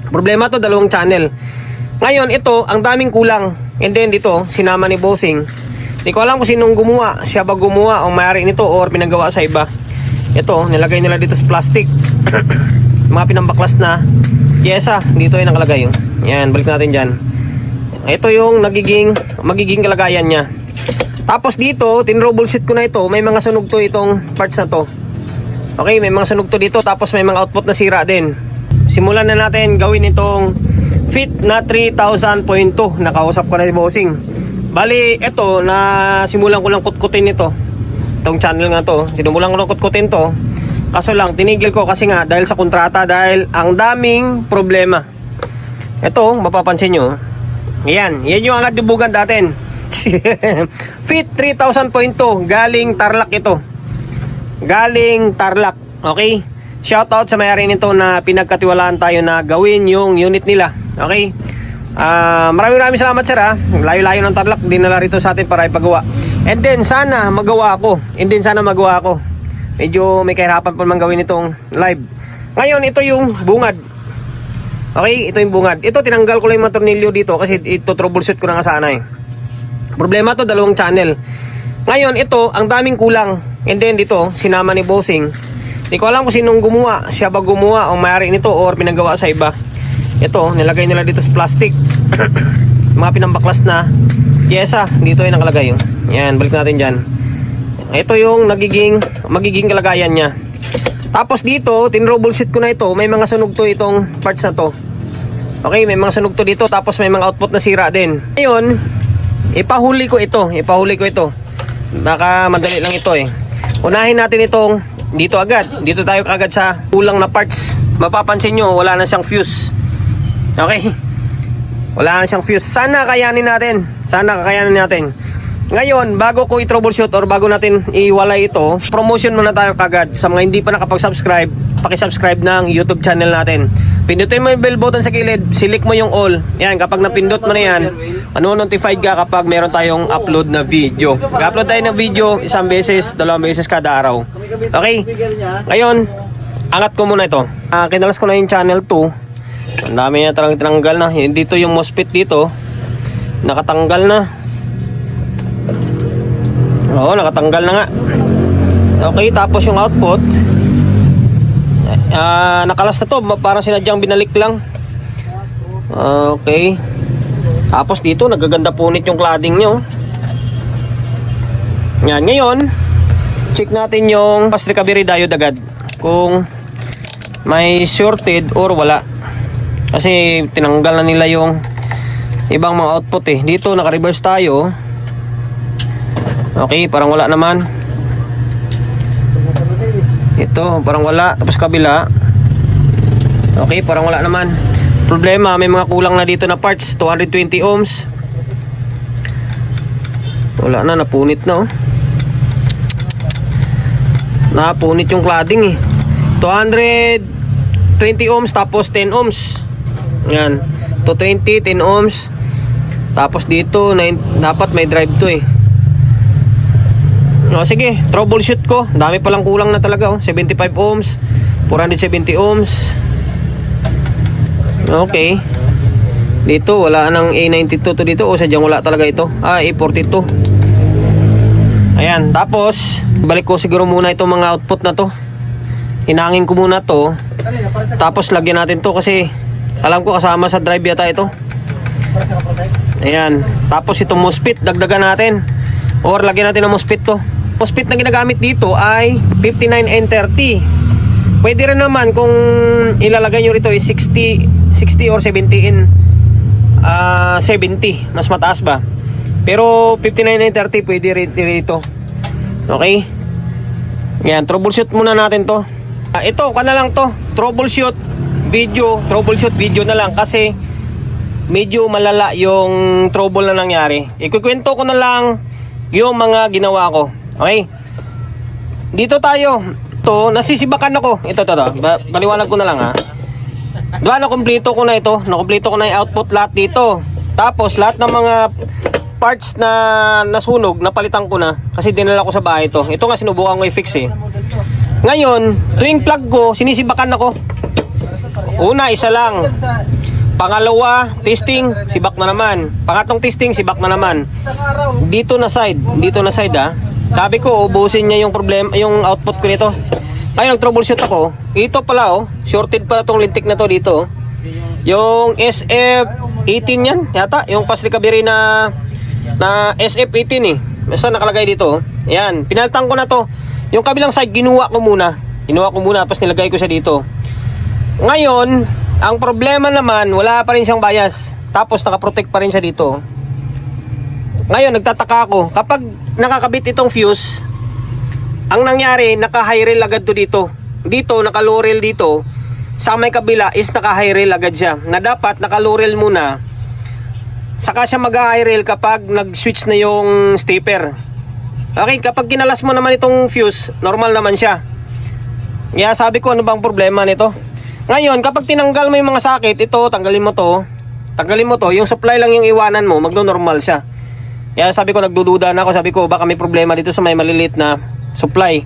Problema to, dalawang channel. Ngayon, ito, ang daming kulang. And then dito, sinama ni Bossing. Hindi ko alam kung sinong gumawa. Siya ba gumawa o may-ari nito or pinagawa sa iba. Ito, nilagay nila dito sa plastic. Mga pinambaklas na pyesa. Dito yung nakalagay. Yan, balik natin dyan. Ito yung magiging kalagayan niya. Tapos dito, tinroubleshoot ko na ito. May mga sunog to itong parts na to. Okay, may mga sunog to dito. Tapos may mga output na sira din. Simulan na natin gawin itong fit na 3000.2. Nakausap ko na si Bossing. Bali, ito, na simulan ko lang kutkutin ito. Itong channel nga to. Simulan ko lang kutkutin to. Kaso lang, tinigil ko kasi nga dahil sa kontrata. Dahil ang daming problema. Ito, mapapansin nyo. Yan yung agad dubugan natin. Fit 3000.2. Galing Tarlac ito. Galing Tarlac. Okay? Shoutout sa may-ari nito na pinagkatiwalaan tayo na gawin yung unit nila. Okay? Maraming salamat sir ha. Layo-layo ng Tarlac, dinala rito sa atin para ipagawa. And then sana magawa ako. Medyo may kahirapan pa naman gawin itong live. Ngayon ito yung bungad. Okay, ito yung bungad. Ito tinanggal ko lang yung mga tornilyo dito kasi ito troubleshoot ko na nga sana eh. Problema to, dalawang channel. Ngayon ito, ang daming kulang. And then dito, sinama ni Bossing. Hindi ko alam kung sinong gumawa. Siya ba gumawa o may-ari nito or pinagawa sa iba. Ito, nilagay nila dito sa plastic. Mga pinambaklas na pyesa. Dito yung nakalagay. Yan, balik natin dyan. Ito yung magiging kalagayan niya. Tapos dito, tinroubleshoot ko na ito. May mga sunog to itong parts na to. Okay, may mga sunog to dito. Tapos may mga output na sira din. Ngayon, ipahuli ko ito. Baka madali lang ito eh. Unahin natin itong dito agad. Dito tayo agad sa kulang na parts. Mapapansin nyo, wala na siyang fuse. Okay? Wala na siyang fuse. Sana kakayanin natin. Ngayon, bago ko i-troubleshoot or bago natin iwalay ito, promotion muna tayo kagad. Sa mga hindi pa nakapag-subscribe, paki-subscribe ng YouTube channel natin. Pindutin mo yung bell button sa kilid, select mo yung all. Yan, kapag napindot mo na yan, notified ka kapag meron tayong upload na video. Mag-upload tayo ng video isang beses, dalawang beses kada araw. Okay? Ngayon, angat ko muna ito. Kinalas ko na yung channel 2. Ang dami niya talagang tinanggal na. Dito yung MOSFET dito, nakatanggal na. Oo, nakatanggal na nga. Okay, tapos yung output nakalas na to. Parang sinadyang binalik lang. Okay. Tapos dito, nagaganda punit yung cladding nyo. Yan, ngayon check natin yung fast recovery diode agad. Kung may shorted or wala. Kasi tinanggal na nila yung ibang mga output eh. Dito, naka-reverse tayo. Okay, parang wala naman. Ito, parang wala. Tapos kabila. Okay, parang wala naman. Problema, may mga kulang na dito na parts. 220 ohms. Wala na, napunit na oh. Napunit yung cladding eh. 220 ohms tapos 10 ohms. Yan. 220, 10 ohms. Tapos dito, dapat may drive to eh. O sige, troubleshoot ko. Dami palang kulang na talaga oh. 75 ohms, 470 ohms. Okay. Dito wala nang A92 to dito. O sadyang wala talaga ito. A42. Ayan, tapos balik ko siguro muna itong mga output na to. Hinangin ko muna to. Tapos lagyan natin to kasi alam ko kasama sa drive yata ito. Ayan. Tapos itong MOSFET dagdagan natin. Or lagyan natin ng MOSFET to. MOSFET na ginagamit dito ay 59N30. Pwede rin naman kung ilalagay nyo rito is 60 or 70N 70. Mas mataas ba? Pero 59N30 pwede rin rito. Okay? Yan, troubleshoot muna natin to. Ito, kana lang to. Troubleshoot video na lang kasi medyo malala yung trouble na nangyari. Ikukwento ko na lang yung mga ginawa ko. Okay? Dito tayo. Ito, nasisibakan ako. Ito. Baliwanag ko na lang ha. Diba, nakompleto ko na ito. Nakompleto ko na yung output lahat dito. Tapos, lahat ng mga parts na nasunog, napalitan ko na. Kasi dinala ko sa bahay ito. Ito nga, sinubukan ko i-fix eh. Ngayon, tuwing plug ko, sinisibakan ako. Una, isa lang. Pangalawa, testing, sibak na naman. Pangatlong testing, sibak na naman. Dito na side ah. Sabi ko, ubusin niya yung problema, yung output ko nito. Ngayon, nag-troubleshoot ako. Ito pala oh, shorted pala tong lintik na to dito. Yung SF18 yan, yata. Yung fast recovery na SF18 eh. Basta nakalagay dito. Ayan, pinaltang ko na to. Yung kabilang side, ginawa ko muna, tapos nilagay ko siya dito. Ngayon, ang problema naman, wala pa rin siyang bias. Tapos nakaprotect pa rin siya dito. Ngayon, nagtataka ako, kapag nakakabit itong fuse, ang nangyari, naka-high rail agad to dito. Dito, naka-low rail dito. Sa may kabila is naka-high rail agad siya. Na dapat, naka-low rail muna. Saka siya mag-high rail kapag nag-switch na yung stepper. Okay, kapag kinalas mo naman itong fuse, normal naman siya. Kaya sabi ko, ano bang problema nito? Ngayon, kapag tinanggal mo yung mga sakit, ito, tanggalin mo to, yung supply lang yung iwanan mo, magno-normal siya. Kaya sabi ko, nagdududa na ako, sabi ko, baka may problema dito sa may maliliit na supply.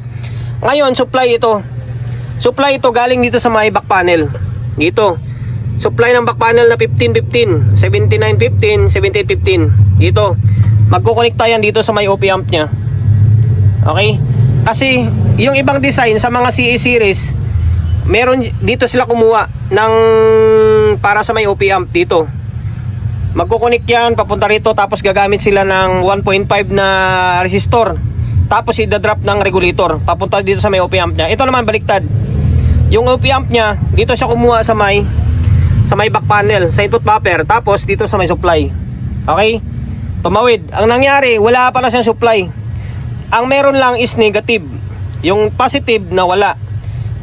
Ngayon, supply ito galing dito sa may back panel. Dito. Supply ng back panel na 1515, 7915, 7815. Dito. Magkukonekta yan dito sa may OP amp niya. Okay? Kasi, yung ibang design sa mga CE series, meron dito sila kumuha ng para sa may OP amp dito. Magkukunik yan, papunta rito, tapos gagamit sila ng 1.5 na resistor. Tapos i-drop ng regulator, papunta dito sa may OP amp niya. Ito naman baliktad. Yung OP amp niya, dito siya kumuha sa may back panel, sa input buffer, tapos dito sa may supply. Okay? Tumawid. Ang nangyari, wala pala siyang supply. Ang meron lang is negative. Yung positive na wala.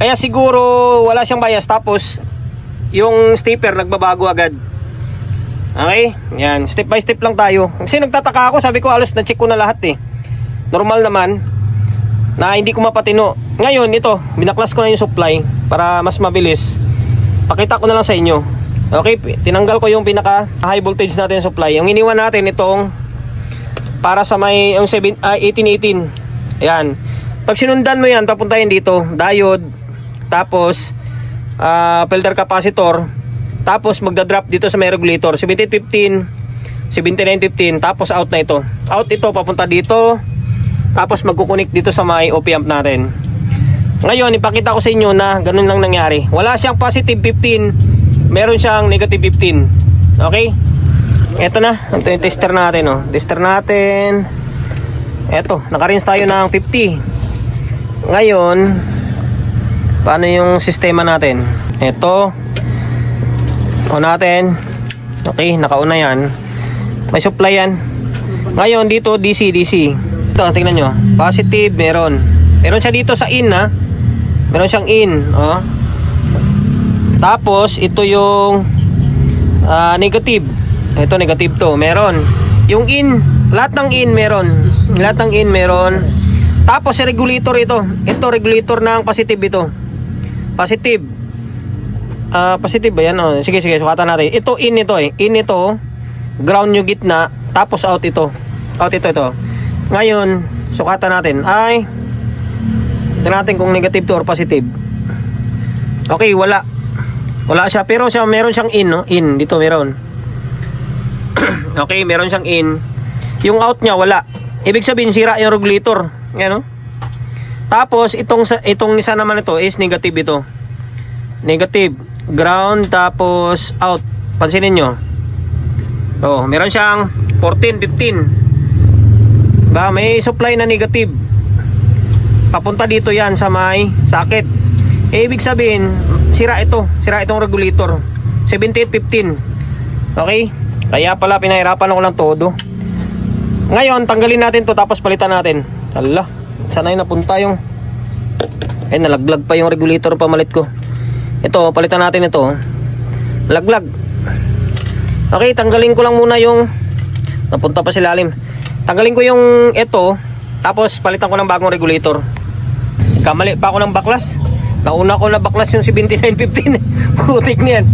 Kaya siguro wala siyang bias, tapos yung stepper nagbabago agad. Okay? Yan, step by step lang tayo. Kasi nagtataka ako, sabi ko alos na-check ko na lahat eh. Normal naman na hindi ko mapatino. Ngayon ito, binaklas ko na yung supply para mas mabilis. Pakita ko na lang sa inyo. Okay, tinanggal ko yung pinaka high voltage natin supply. Yung iniwan natin itong para sa may yung 1818. Ayan. Pag sinundan mo yan, papuntahin dito, diode, tapos filter capacitor, tapos magda-drop dito sa may regulator 7815, 7915, tapos out na ito. Out ito papunta dito, tapos magkukunik dito sa may OP amp natin. Ngayon, ipakita ko sa inyo na ganun lang nangyari. Wala siyang positive 15, meron siyang negative 15. Okay? Ito na, ito yung tester natin, oh. Tester natin. Ito, naka-rinse tayo ng 50. Ngayon, paano yung sistema natin? Ito, on natin. Okay, naka-on na yan. May supply yan. Ngayon, dito, DC. Ito, tingnan nyo. Positive, meron. Meron siya dito sa in, ha. Meron siyang in, oh. Tapos, ito yung negative. Ito, negative to. Meron. Yung in, lahat ng in meron. Lahat ng in meron. Tapos, regulator ito. Ito, regulator ng positive ito. Positive. Positive ba yan? Oh, sige, sukatan natin. Ito, in ito eh. In ito, ground yung gitna, tapos out ito. Out ito. Ngayon, sukatan natin. Tignan natin kung negative to or positive. Okay, wala. Wala siya, pero meron siyang in, no? In, dito meron. Okay, meron siyang in. Yung out niya, wala. Ibig sabihin, sira yung regulator. Yan, no? Tapos, itong isa naman ito is negative ito. Negative. Ground, tapos out. Pansinin nyo. Oh, meron siyang 14, 15. Ba, may supply na negative. Papunta dito yan sa may socket. Ibig sabihin, sira itong regulator. 7815. Okay? Kaya pala pinahirapan ako ng todo. Ngayon, tanggalin natin to, tapos palitan natin. Hala, sana yung napunta yung nalaglag pa yung regulator pamalit ko. Ito, palitan natin ito. Laglag. Okay, tanggalin ko lang muna yung napunta pa sa ilalim. Tanggalin ko yung ito, tapos palitan ko ng bagong regulator. Kamali pa ako ng baklas. Nauna ko na baklas yung 7915. Putik niyan.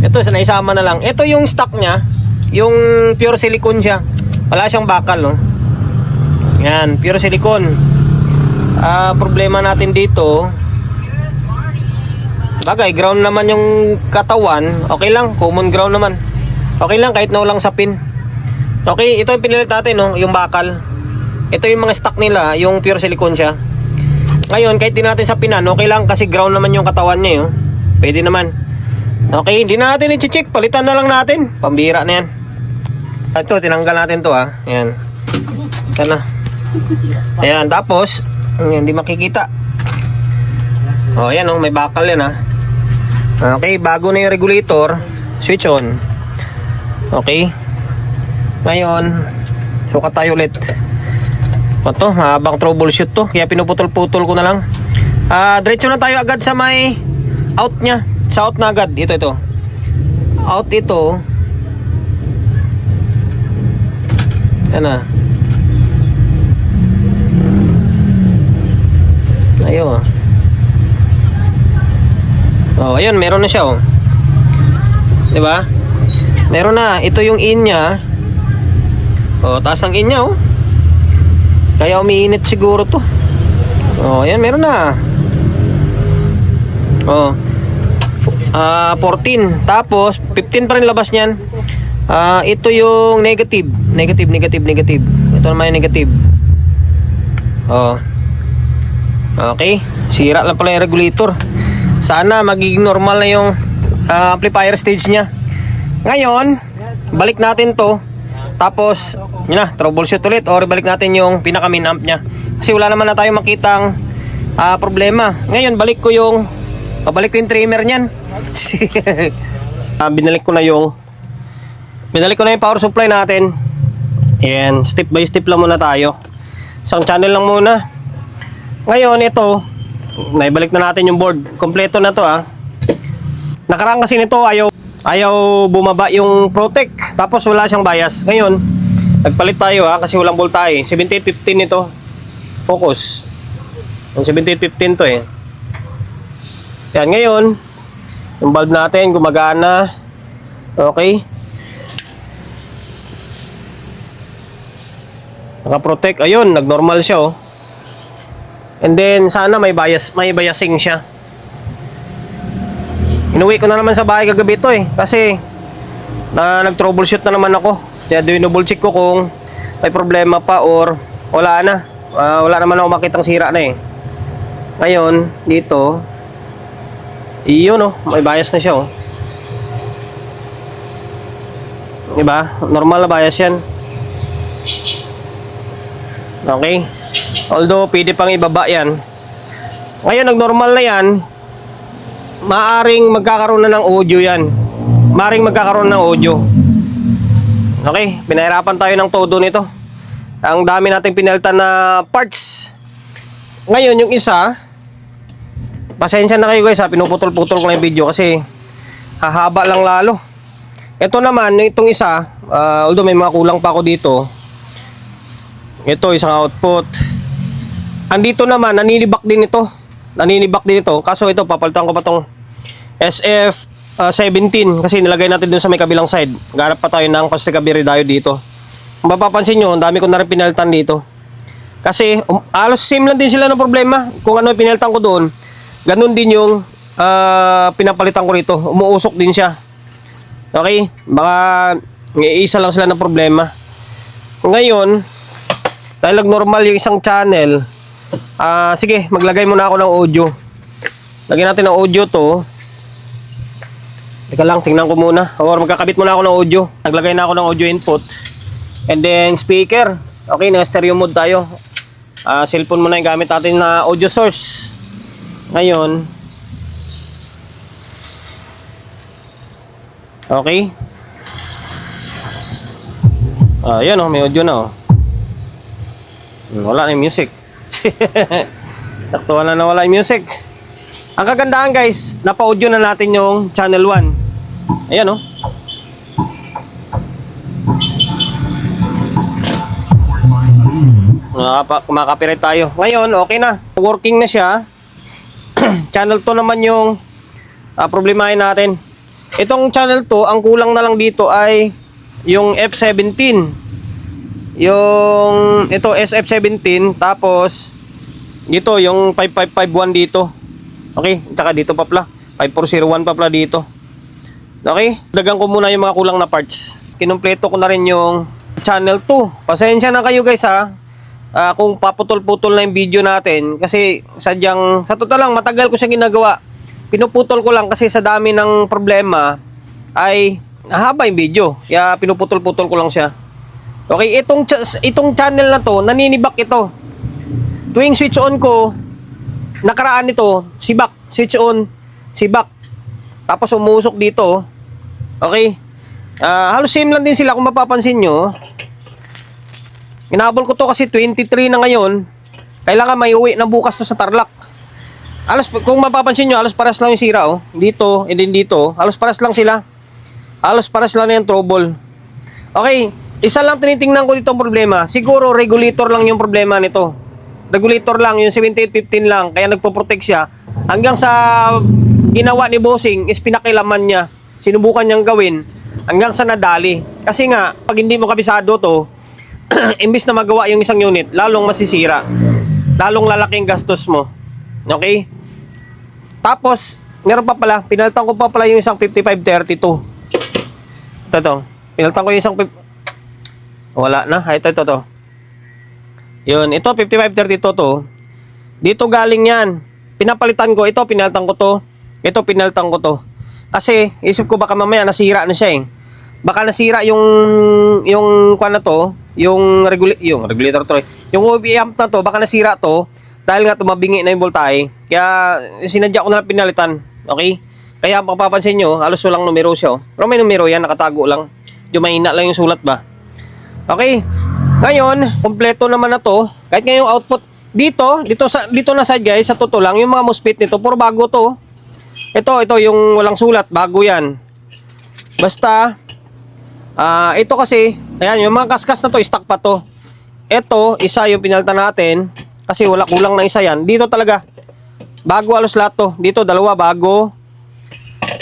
Ito, naisama na lang. Ito yung stock niya, yung pure silicone siya. Wala siyang bakal, no? Yan, pure silicone. Problema natin dito, Bagay, ground naman yung katawan. Okay lang, common ground naman. Okay lang kahit na walang sapin. Okay, ito yung pinilit natin, no? Yung bakal. Ito yung mga stock nila, yung pure silicone siya. Ngayon, kahit di natin sapinan, okay lang kasi ground naman yung katawan niya, yun. Pwede naman. Okay, hindi na natin i-check, palitan na lang natin. Pambira na yan. Ito, tinanggal natin to, ha. Ayan. Sana. Ayan, tapos, hindi makikita. Oh, ayan, oh, may bakal yan, ha. Okay, bago na yung regulator, switch on. Okay. Ngayon, sukat tayo ulit. Ito, habang troubleshoot to, kaya pinuputol-putol ko na lang. Diretso na tayo agad sa may out nya. Sa out na agad. Ito. Out ito. Yan na. Ayun. Oh, ayun, meron na siya, oh. 'Di ba? Meron na. Ito yung in nya. Oh, taas ng in nya, oh. Kaya umiinit siguro to. Oh, ayan, meron na. Oh. 14. Tapos 15 pa rin labas niyan. Ito yung negative. Negative. Ito naman yung negative. Oh. Okay. Sira lang pala yung regulator. Sana magiging normal na yung amplifier stage niya. Ngayon, balik natin to. Tapos, yun na, troubleshoot ulit or balik natin yung pinaka main amp nya. Kasi wala naman na tayong makitang problema. Ngayon, balik ko yung trimmer niyan. Binalik ko na yung power supply natin. Ayan, step by step lang muna tayo. Isang channel lang muna. Ngayon, ito, naibalik na natin yung board. Kompleto na to, ha. Nakaraan kasi nito, ayaw bumaba yung protect, tapos wala siyang bias. Ngayon, nagpalit tayo, ha, kasi walang voltahe. 7815 ito. Focus. Yung 7815 to, eh. Yan, ngayon, yung bulb natin gumagana. Okay. Naka-protect. Ayun, nag-normal siya, oh. And then, sana may biasing siya. Inuwi ko na naman sa bahay kagabi ito, eh. Kasi nag-troubleshoot na naman ako. Kaya double check ko kung may problema pa or wala na. Wala naman ako makitang sira na, eh. Ngayon, dito, iyon, oh, may bias na siya, oh. Diba? Normal na bias yan. Okay. Although, pwede pang ibaba yan. Ngayon, nag-normal na yan. Maaring magkakaroon na ng audio yan. Maaring magkakaroon ng audio. Okay, pinahirapan tayo ng todo nito. Ang dami nating pinalitan na parts. Ngayon, yung isa, pasensya na kayo guys, ha, pinuputol-putol ko na yung video kasi hahaba lang lalo. Ito naman, itong isa, although may mga kulang pa ako dito. Ito, isang output. Andito naman, naninibak din ito. Kaso ito, papalitan ko pa tong SF17 kasi nilagay natin dun sa may kabilang side. Garap pa tayo ng cost recovery diode dito. Kung mapapansin nyo, ang dami ko na rin pinalitan dito. Kasi halos same lang din sila ng problema. Kung ano yung pinalitan ko doon, ganun din yung pinapalitan ko rito. Umuusok din siya. Okay? Baka isa lang sila ng problema. Ngayon, dahil normal yung isang channel, sige, maglagay muna ako ng audio. Lagyan natin ng audio to. Teka lang, tingnan ko muna. Or magkakabit muna ako ng audio. Naglagay na ako ng audio input. And then speaker. Okay, na-stereo mode tayo. Cellphone muna yung gamit natin na audio source. Ngayon. Okay. Ayan, oh, may audio na, oh. Wala na yung music. Taktuhan na nawala yung music. Ang kagandahan guys, napa-audio na natin yung channel 1. Ayan, oh. Makaka-copyright tayo. Ngayon, okay na. Working na siya. Channel 2 naman yung problemahin natin. Itong channel 2, ang kulang na lang dito ay yung F17. Yung ito SF17, tapos dito yung 5551 dito. Okay, tsaka dito pa pala. 5401 pa pala dito. Okay, dagan ko muna yung mga kulang na parts. Kinumpleto ko na rin yung channel 2. Pasensya na kayo guys ha. Kung paputol-putol na yung video natin. Kasi sadyang, sa totoo lang, matagal ko siya ginagawa. Pinuputol ko lang kasi sa dami ng problema ay haba yung video. Kaya pinuputol-putol ko lang siya. Okay, itong channel na to, naninibak ito. Tuwing switch on ko, nakaraan nito, sibak, switch on, sibak. Tapos umusok dito. Okay. Halos same lang din sila kung mapapansin nyo. Inabol ko to kasi 23 na ngayon. Kailangan may uwi na bukas to sa Tarlac. Halos, kung mapapansin nyo, halos paras lang yung sira oh. Dito, and then dito. Halos paras lang sila. Halos paras lang na yung trouble. Okay. Isa lang tinitingnan ko dito ang problema. Siguro regulator lang yung problema nito. Regulator lang, yung 7815 lang. Kaya nagpo-protect siya. Hanggang sa ginawa ni Bossing is pinakilaman niya. Sinubukan niyang gawin hanggang sa nadali. Kasi nga, pag hindi mo kabisado to, imbis na magawa yung isang unit, lalong masisira. Lalong lalaki ang gastos mo. Okay? Tapos, meron pa pala, pinalitan ko pa pala yung isang 5532. Ito. Pinalitan ko yung isang wala na. Ito. Yun, ito 5532 to. Dito galing yan. Pinapalitan ko ito, pinalitan ko to. Ito, pinalitan ko to. Kasi, isip ko baka mamaya nasira na siya eh. Baka nasira yung kwan na to, yung regulator to. Yung OB amp na to, baka nasira to dahil nga tumabingi na yung voltahe. Kaya sinadya ko na lang pinalitan. Okay? Kaya mapapansin nyo, halos walang numero siya. Oh. Pero may numero yan, nakatago lang. Yung mahina lang yung sulat ba. Okay? Ngayon, kompleto naman na to. Kahit ngayong output dito na side guys, sa totoo lang, yung mga MOSFET nito, puro bago to. Ito yung walang sulat, bago yan. Basta, ito kasi, ayan, yung mga kaskas na to, stock pa to. Ito, isa yung pinalitan natin, kasi wala, kulang na isa yan. Dito talaga, bago halos lahat to. Dito, dalawa, bago.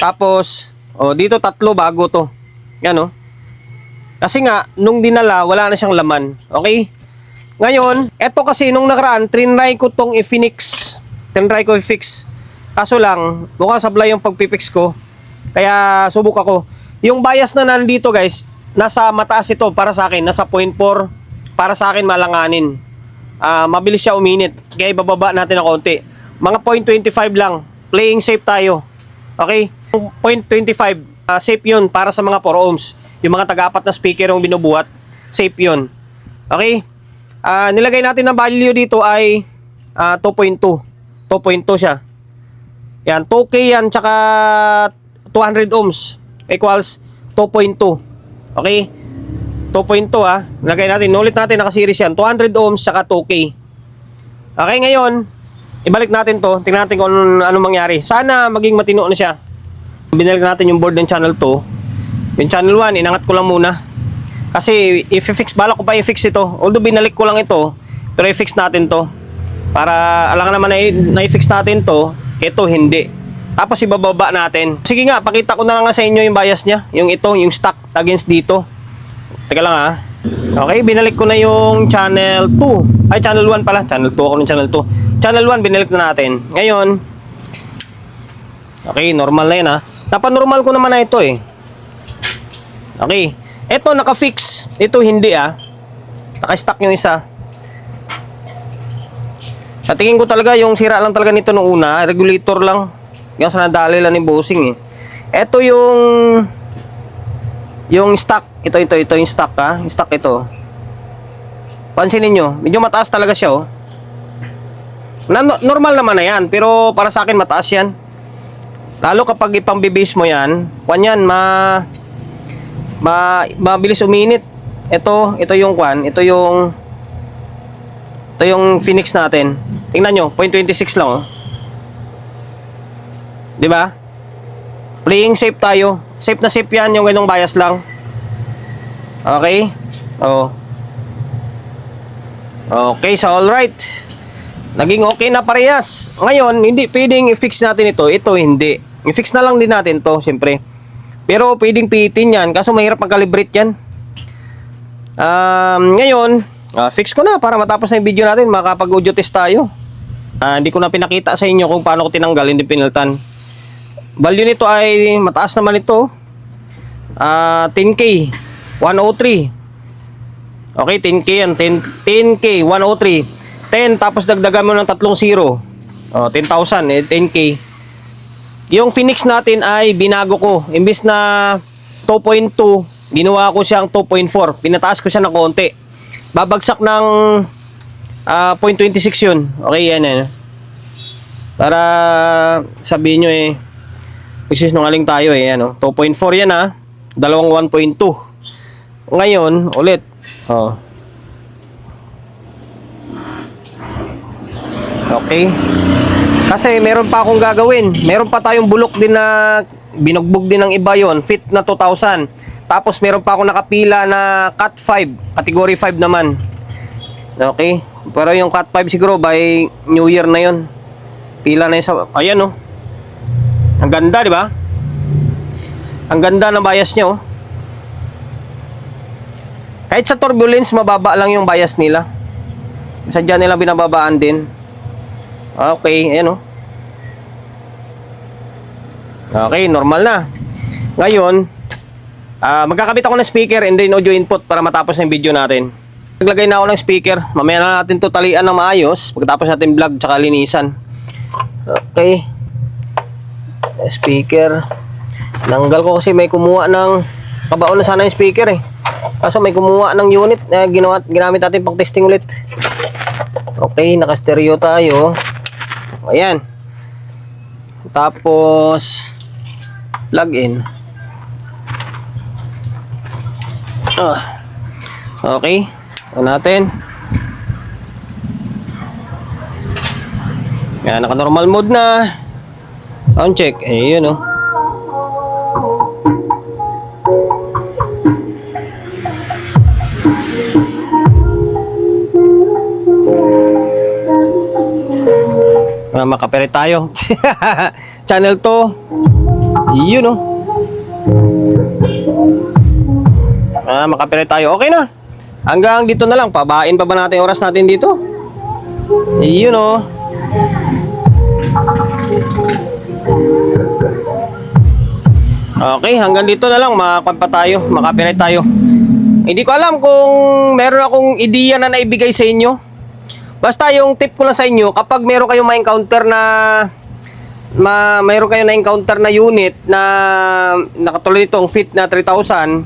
Tapos, dito, tatlo, bago to. Yan, oh. Kasi nga, nung dinala, wala na siyang laman. Okay? Ngayon, ito kasi, nung nakaraan, trinry ko tong i-fix. Kaso lang, mukhang sablay yung pagpipix ko. Kaya subok ako. Yung bias na nandito guys, nasa mataas ito para sa akin. Nasa 0.4 para sa akin malanganin. Mabilis siya uminit. Kaya ibababa natin ng konti. Mga 0.25 lang. Playing safe tayo. Okay? 0.25. Safe yun para sa mga 4 ohms. Yung mga taga-apat na speaker yung binubuhat. Safe yun. Okay? Nilagay natin na value dito ay 2.2. 2.2 siya. Yan, 2K yan, tsaka 200 ohms equals 2.2. Okay? 2.2 ha. Lagay natin, ulit natin, nakaseries yan. 200 ohms, tsaka 2K. Okay, ngayon, ibalik natin to. Tingnan natin kung ano mangyari. Sana maging matino na siya. Binalik natin yung board ng channel 2. Yung channel 1, inangat ko lang muna. Kasi, i-fix, balak ko pa i-fix ito. Although binalik ko lang ito, pero i-fix natin to. Para, alam naman na i-fix natin to. Ito hindi. Tapos ibababa natin. Sige nga, pakita ko na lang sa inyo yung bias niya. Yung ito, yung stock against dito. Teka lang ha. Okay, binalik ko na yung channel 2. Ay, channel 1 pala. Channel 2 ako ng channel 2. Channel 1, binalik na natin. Ngayon, okay, normal na yun ha. Napanormal ko naman na ito eh. Okay. Ito, naka-fix. Ito, hindi ah. Naka-stock yung isa. Sa tingin ko talaga yung sira lang talaga nito nung una, regulator lang. Yung sa nadali lang ni Bossing eh. Ito yung stock. Ito yung stock ha. Yung stock ito. Pansinin nyo, medyo mataas talaga siya oh. Normal naman na yan, pero para sa akin mataas yan. Lalo kapag ipang-bibase mo yan, kwan yan, mabilis uminit. Ito yung kwan, ito yung Phoenix natin. Tingnan nyo, 0.26 lang oh. 'Di ba? Playing safe tayo. Safe na safe 'yan, yung ganung bias lang. Okay? Oh. Okay, so all right. Naging okay na parehas. Ngayon, hindi pwedeng i-fix natin ito. Ito hindi. I-fix na lang din natin 'to, siyempre. Pero pwedeng pihitin 'yan, kaso mahirap mag-calibrate 'yan. Ngayon, fix ko na para matapos na yung video natin, makapag-audio test tayo. Hindi ko na pinakita sa inyo kung paano ko tinanggal, hindi pinalitan. value nito ay mataas naman ito. 10K 103. Okay, 10K yan. 10K 103. 10 tapos dagdagan mo ng 3 zero. 10,000 10K. Yung Phoenix natin ay binago ko. Imbis na 2.2, ginawa ko siyang 2.4. Pinataas ko siya ng konti. Babagsak ng 0.26 yun. Okay, yan. Para sabihin nyo magsisinungaling tayo ano. 2.4 yan dalawang 1.2. Ngayon, ulit. Okay. Kasi meron pa akong gagawin. Meron pa tayong bulok din na binugbog din ng iba yon, fit na 2,000. Tapos meron pa akong nakapila na cut 5, category 5 naman. Okay? Pero yung cut 5 siguro by New Year na yon. Pila na yun sa... Ayan Ang ganda, di ba? Ang ganda ng bias niya Kahit sa turbulence, mababa lang yung bias nila. Sadya nila binababaan din. Okay, ayan Okay, normal na. Ngayon, magkakabit ako ng speaker and then audio input para matapos na yung video natin. Naglagay na ako ng speaker. Mamaya na natin to talian ng maayos pagkatapos natin vlog tsaka linisan. Okay. Speaker. Nanggal ko kasi may kumuha ng kabaon na sana yung speaker Kaso may kumuha ng unit na ginamit natin pang testing ulit. Okay, naka-stereo tayo. Ayan. Tapos plug in. Okay. Ano natin? Yan, naka-normal mode na. Sound check. Ayun makapere tayo. Channel to. Yun makapere tayo. Okay na. Hanggang dito na lang. Pabain pa ba natin oras natin dito? Yun Okay, hanggang dito na lang. Makakampa tayo. Makapere tayo. Hindi ko alam kung meron akong ideya na naibigay sa inyo. Basta yung tip ko lang sa inyo, kapag meron kayong ma-encounter na unit na nakatulad itong fit na 3,000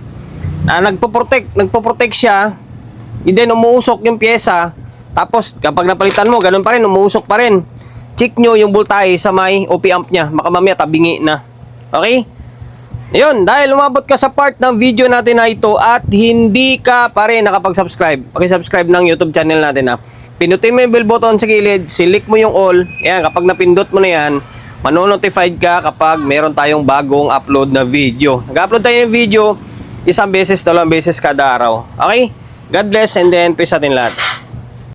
na nagpo-protect siya, and then umuusok yung pyesa, tapos kapag napalitan mo, ganun pa rin, umuusok pa rin. Check nyo yung voltahe sa may OP amp nya, baka mamaya tabingi na. Okay? Ayun, dahil umabot ka sa part ng video natin na ito at hindi ka pa rin nakapag-subscribe, paki-subscribe ng YouTube channel natin Pinutin mo yung bell button sa gilid, select mo yung all. Yan, kapag napindot mo na yan, manonotified ka kapag meron tayong bagong upload na video. Nag-upload tayo ng video, 1 beses, 2 beses kada araw. Okay? God bless and then peace sa atin lahat.